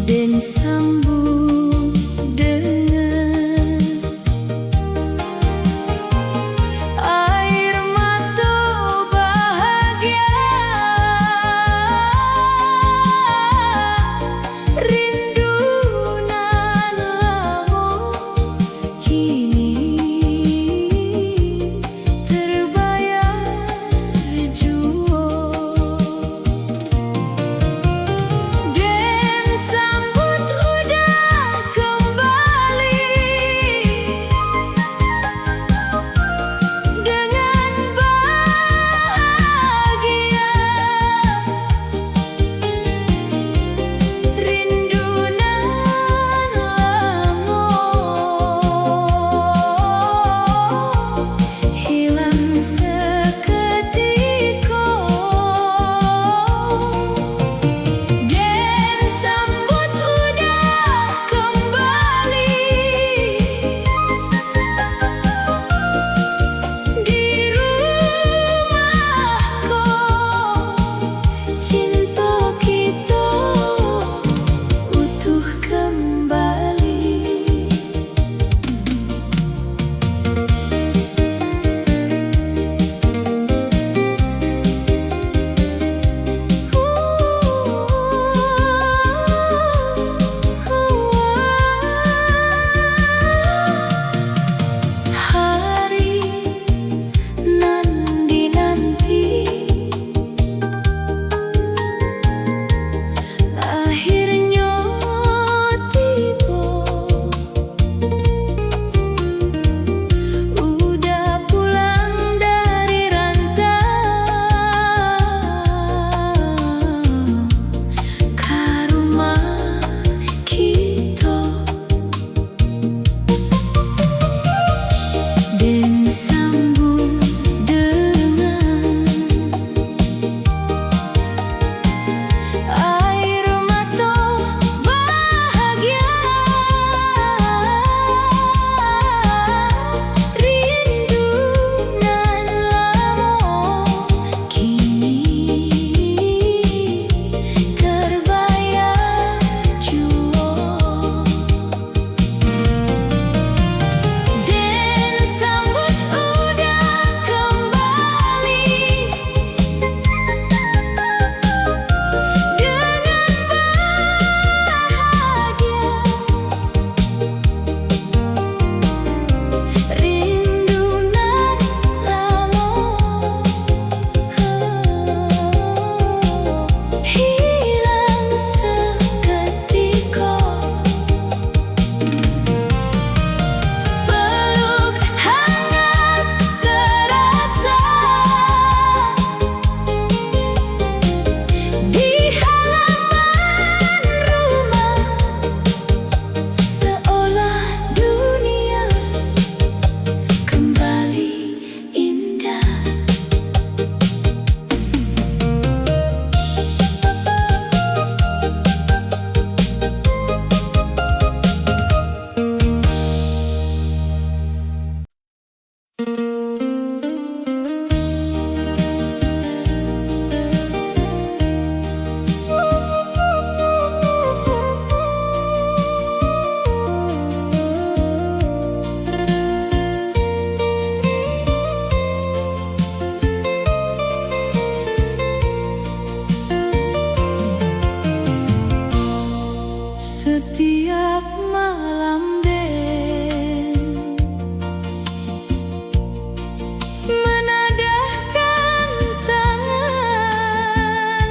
dan sambung dengan air mata bahagia. Rindu nan lamo kini terbayar jua. Dan sambut udah kembali dengan bahagia. Rindu nan lamo hilang seketika. Dan sambut udah kembali di rumahku. Cinta kita utuh kembali. Hari nan dinanti akhirnya tiba. Udah pulang dari rantau ke rumah kita. Dan sambung dengan air mata bahagia. Rindu nan lamo kini terbayar jua. Dan sambut udah kembali dengan bahagia. Rindu nan lamo hilang seketika. Peluk hangat terasa di halaman rumah, seolah dunia kembali indah. Setiap malam Den menadahkan tangan,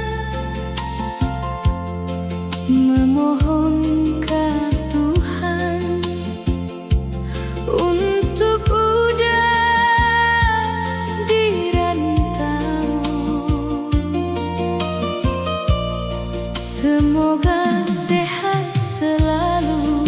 memohon ke Tuhan untuk udah dirantau. Semoga sehat selalu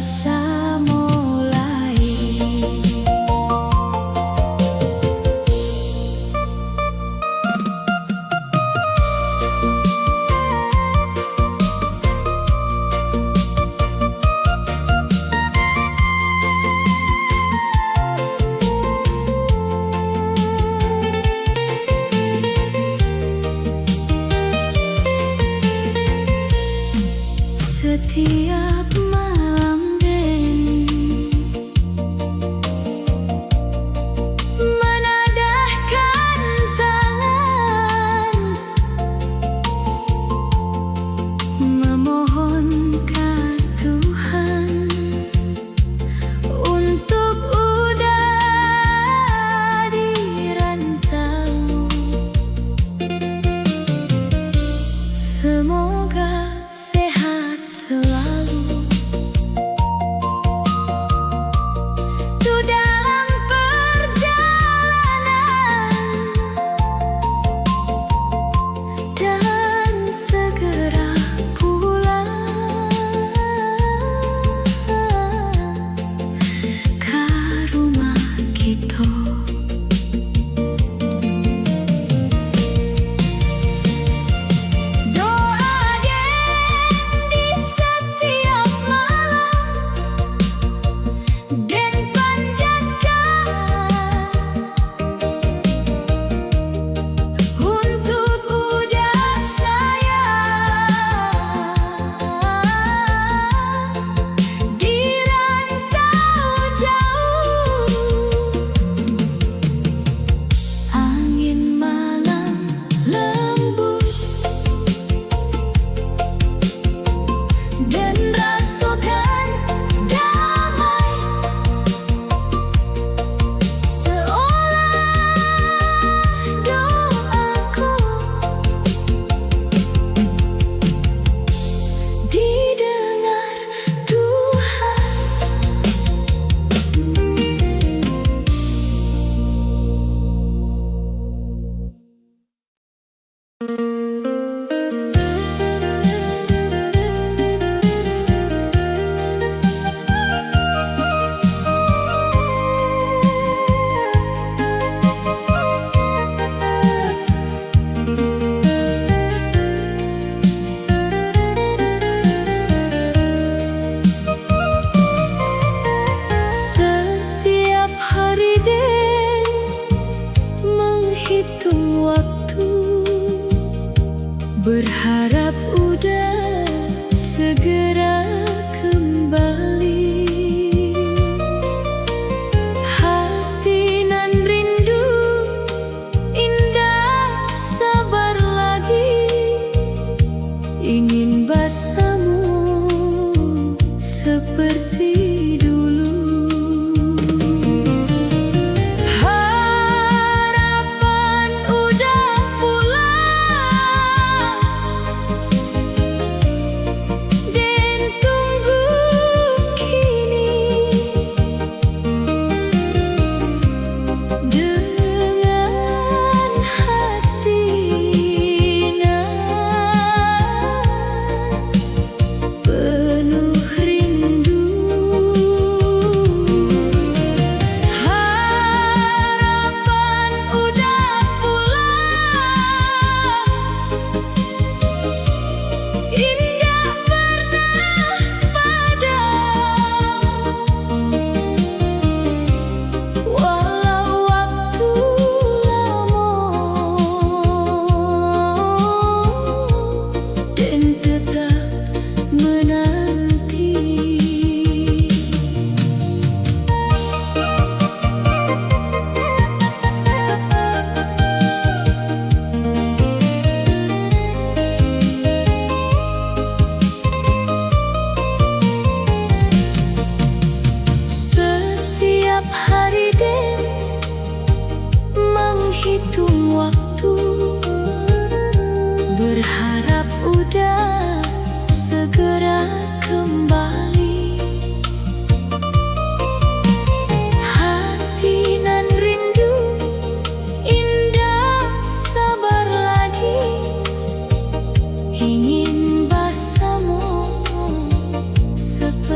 rasa mulai. Setiap malam deh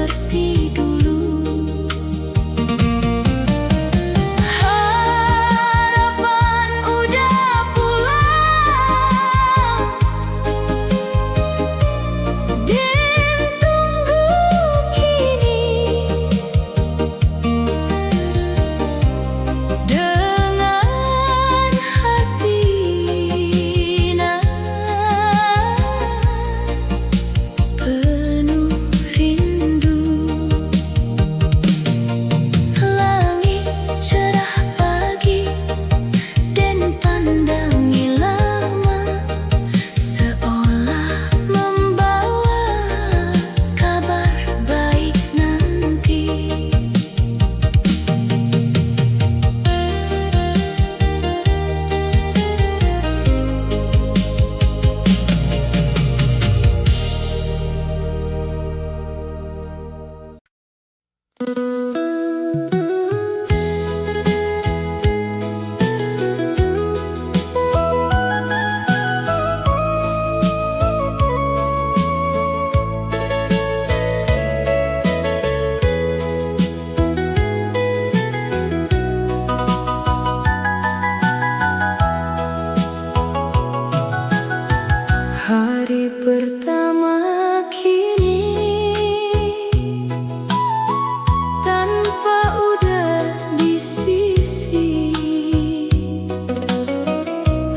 seperti dulu. Harapan udah pulang, dan tunggu kini dengan hati penuh rindu. Langit cerah pagi dan pandangi lama, seolah membawa kabar baik nanti. Hari pertama kini tanpa udah di sisi,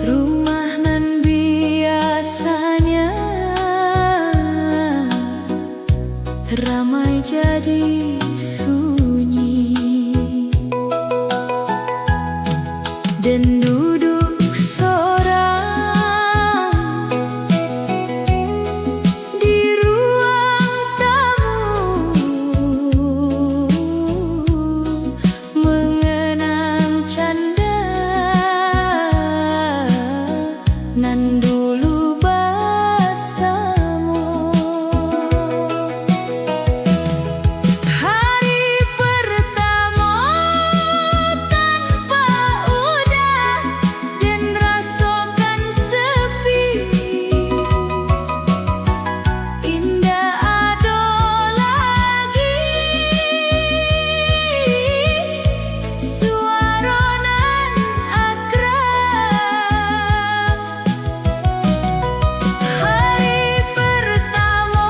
rumah nan biasanya ramai jadi sunyi, dan duduk seorang di ruang tamu, mengenang canda nan dulu bersama. Hari pertama tanpa udah dan rasakan sepi, indah ada lagi suara nan akrab. Hari pertama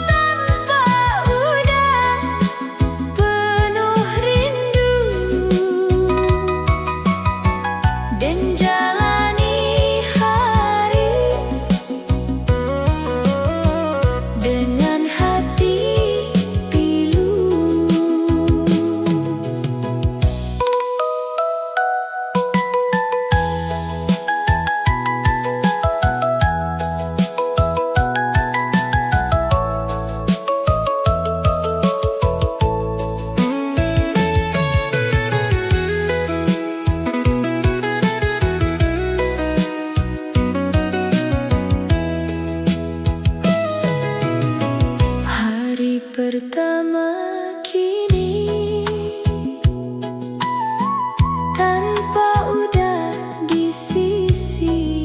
tanpa udah penuh rindu, dan jalani hari dengan hati pilu. Hari pertama kini tanpa udah di sisi,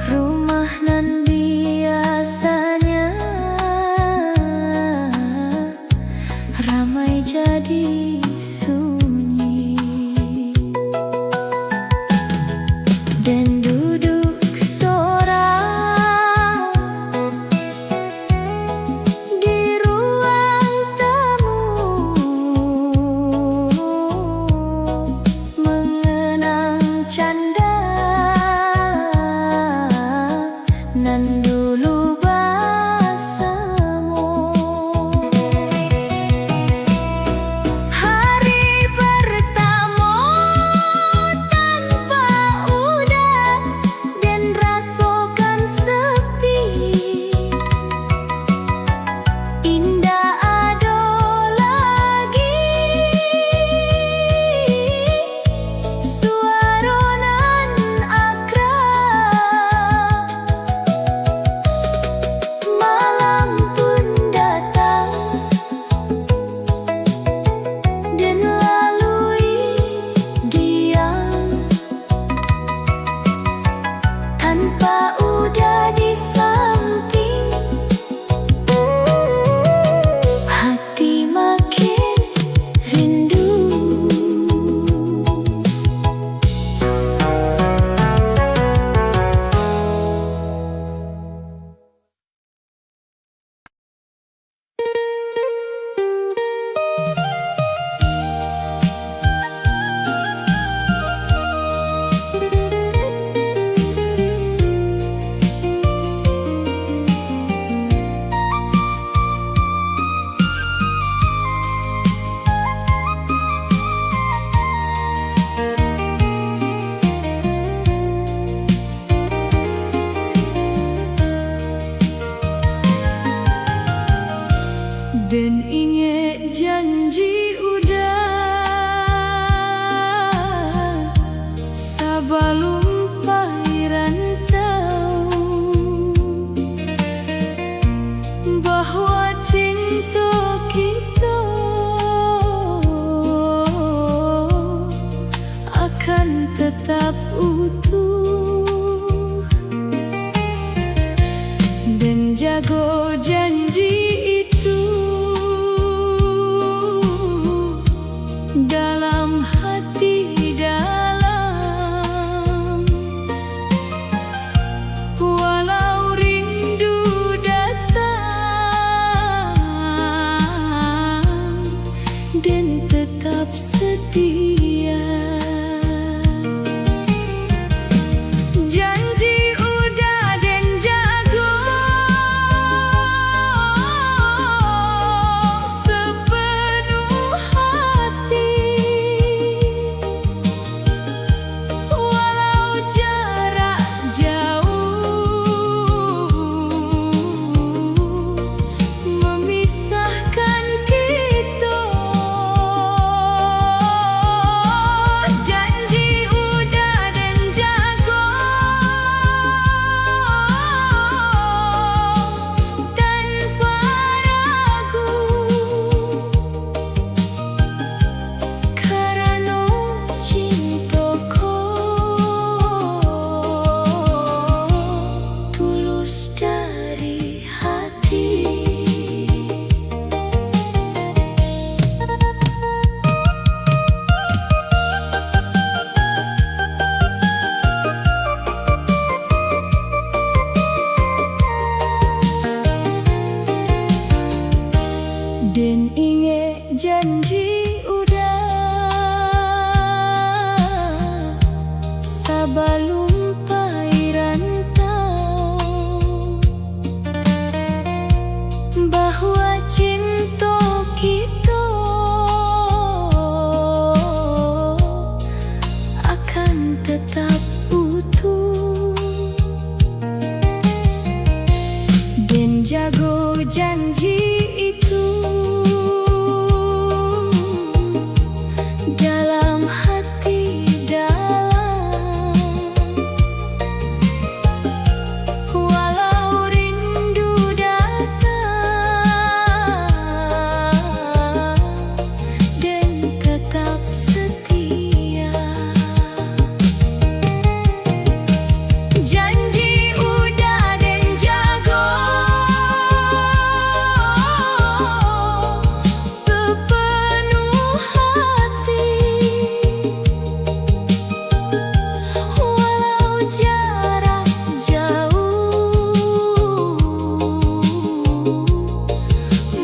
rumah nan biasanya ramai jadi sunyi, dan duduk seorang di Dan ingat janji udah sebelum rantau, bahwa cinta kita akan tetap utuh. Dan jago janji dalam hati dalam, walau rindu datang, dan tetap setia. Janji udah dan jago sepenuh hati, walau jarak jauh memisahkan kita. Janji udah dan jago tanpa ragu, karena cintaku tulus dari hati. Dan ingat janji udah sebelum rantau, bahwa cinta kita akan tetap utuh. Dan jago janji itu dalam hati dalam, walau rindu datang, dan tetap setia. Janji udah dan jago sepenuh hati, walau jarak jauh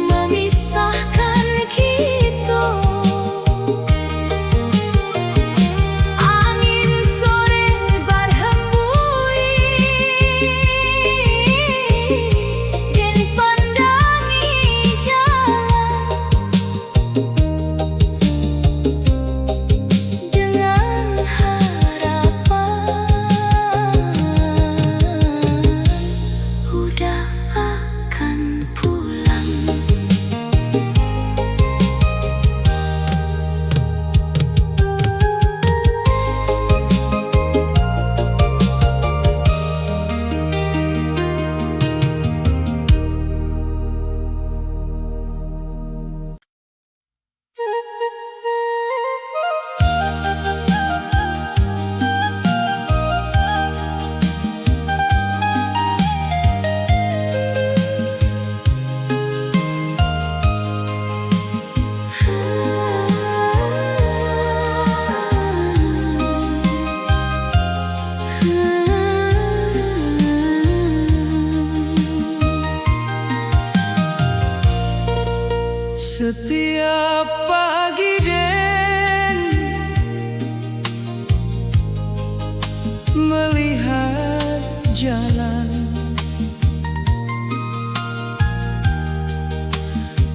memisahkan kita. Angin sore berhembus dan pandangi jalan, dengan harapan udah akan pulang. Setiap pagi dan melihat jalan,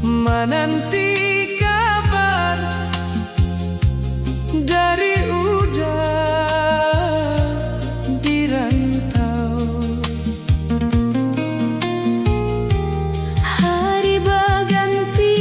menanti kabar dari udah di rantau. Hari berganti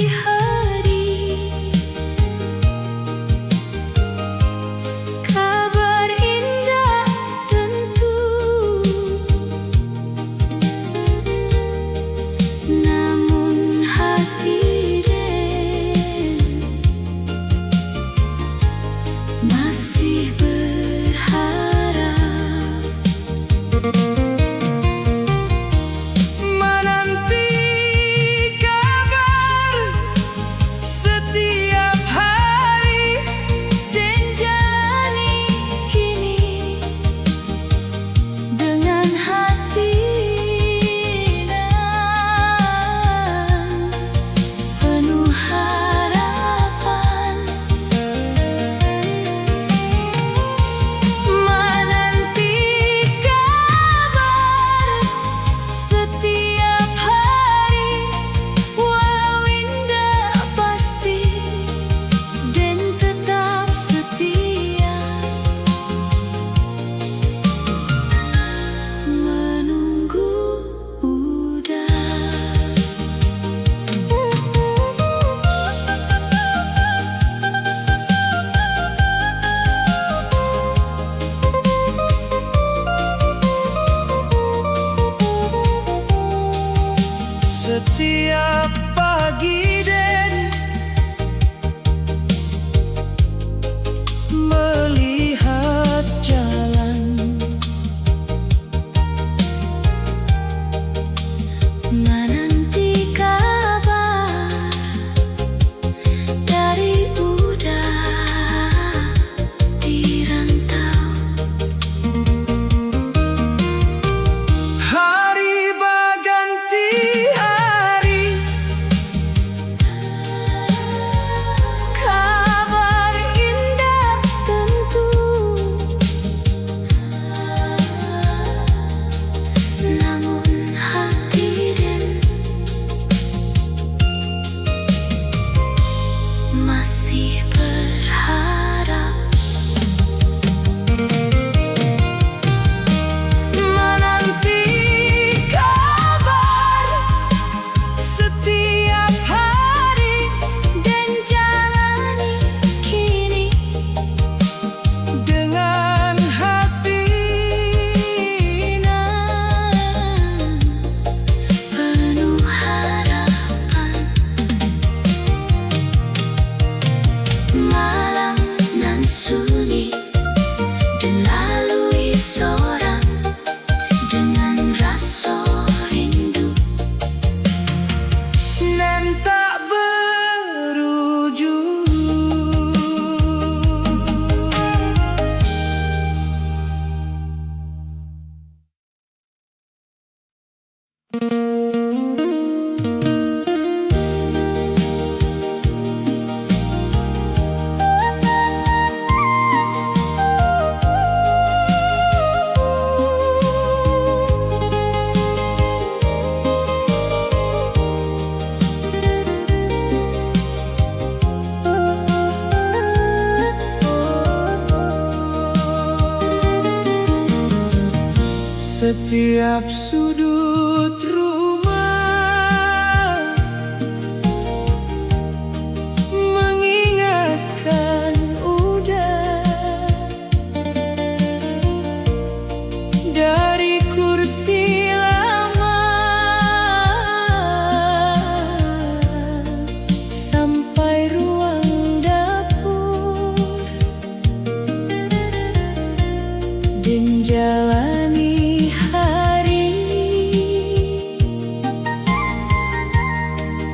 setiap pagi dan melihat jalan, menanti kabar dari udara di rantau. hari berganti hari, Kabar indah tentu, namun hati dan masih berharap, menanti kabar setiap hari dan jalani kini dengan hati penuh harapan. Malam nan sunyi dan lalui seorang dengan rasa rindu. nan tak berujung. Setiap sudut rumah mengingatkan udah dari kursi lama sampai ruang dapur dan jalani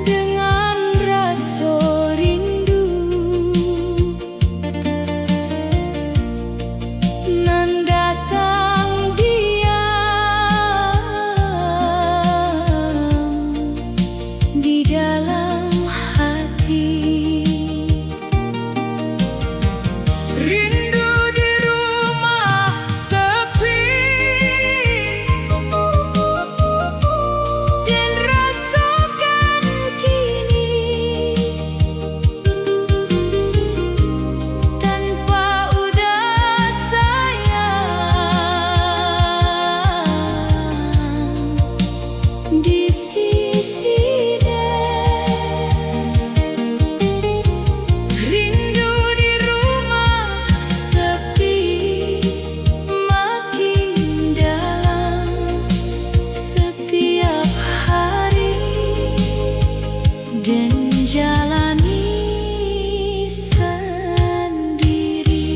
dengan rasa rindu, nan datang diam di dalam hati. Rindu di rumah sepi Dan rasakan kini tanpa udah sayang di sisi dan rindu di rumah sepi makin dalam setiap hari dan jalani sendiri.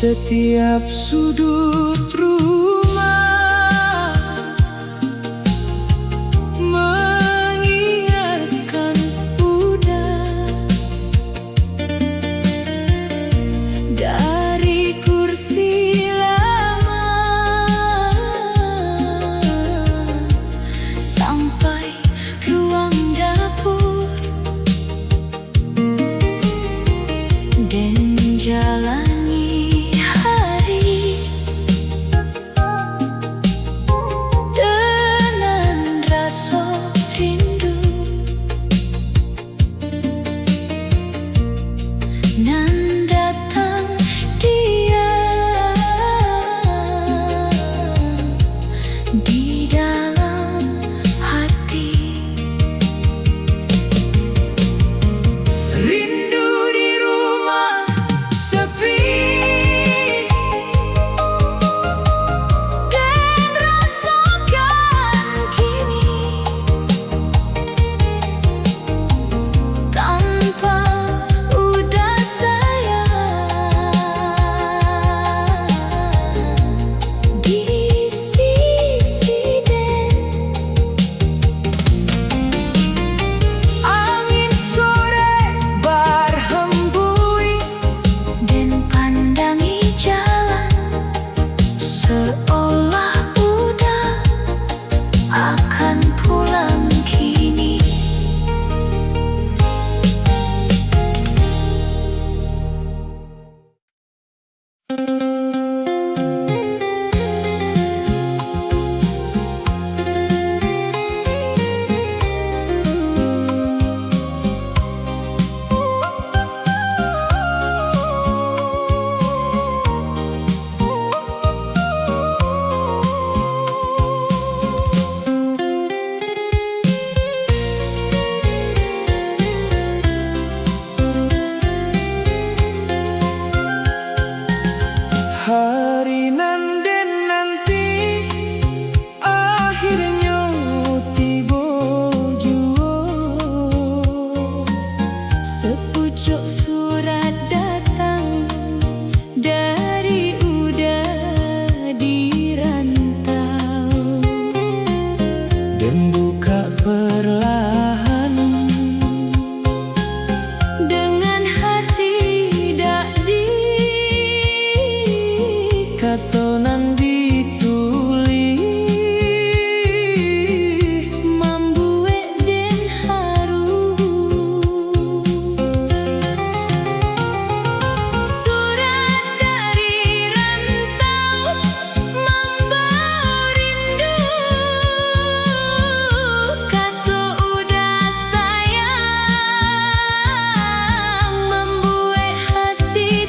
Setiap sudut rumah mengingatkan udah dari kursi lama Sampai ruang dapur dan jalani hari perlahan dengan hati dak di katonan dituli membuat den haru surat dari rantau membawa rindu kata udah sayang membuat hati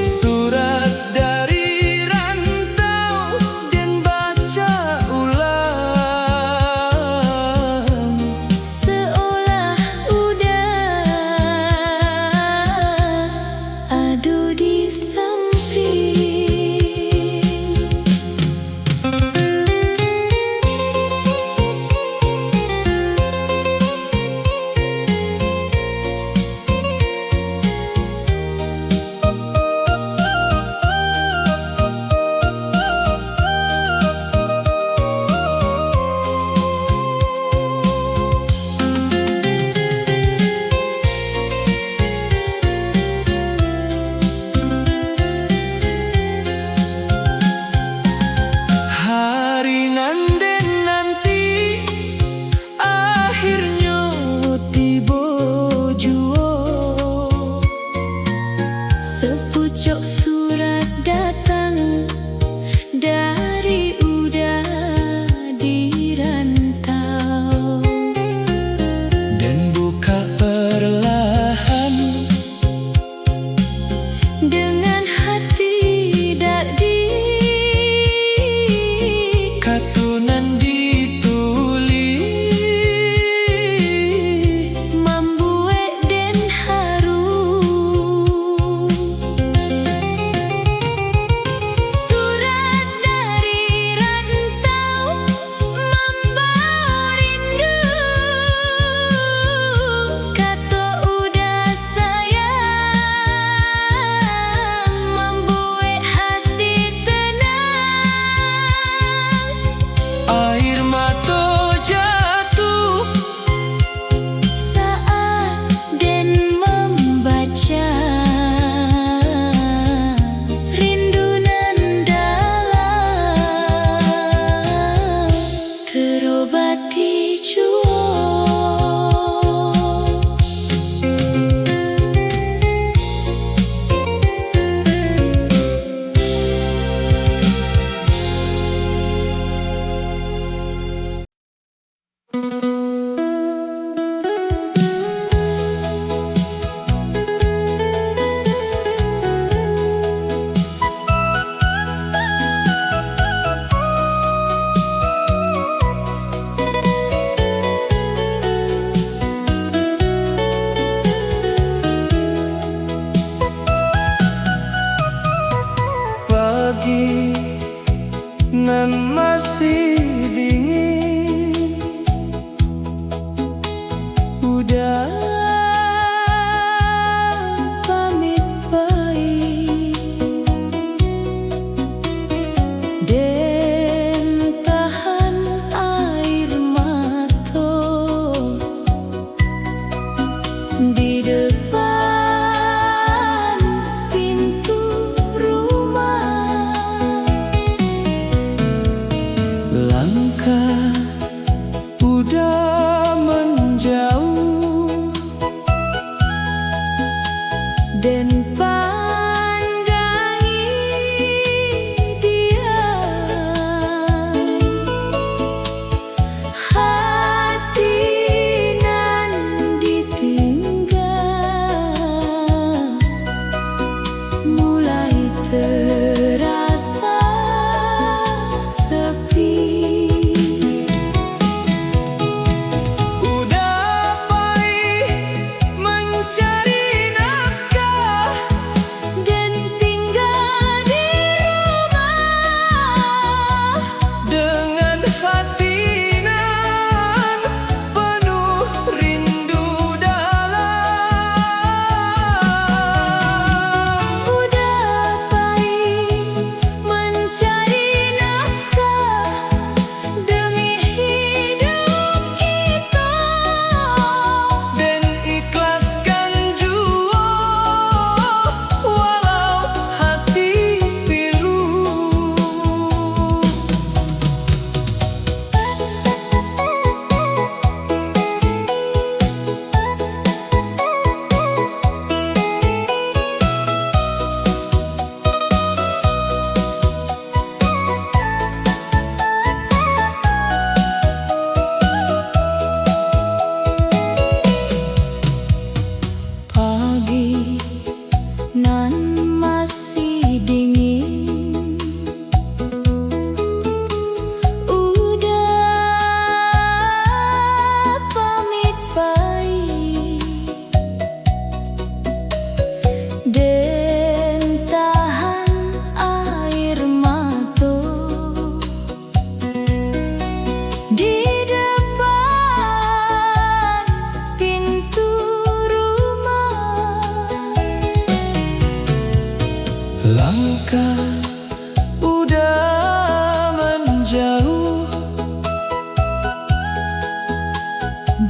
surat dari rantau dan baca ulang seolah udah ada di samping. hari nanden nanti akhirnya tiba jua Sepucuk surat datang dari udah di rantau dan buka perlahan dengan hati dak di katonan dituli membuat den haru surat dari rantau membawa rindu kata udah sayang membuat hati tenang air mata jatuh saat den membaca rindu nan dalam terobati jua. pagi nan masih dingin udah Pamit baik den tahan air mata di depan pintu rumah langkah udah menjauh dan pandangi dia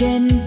Den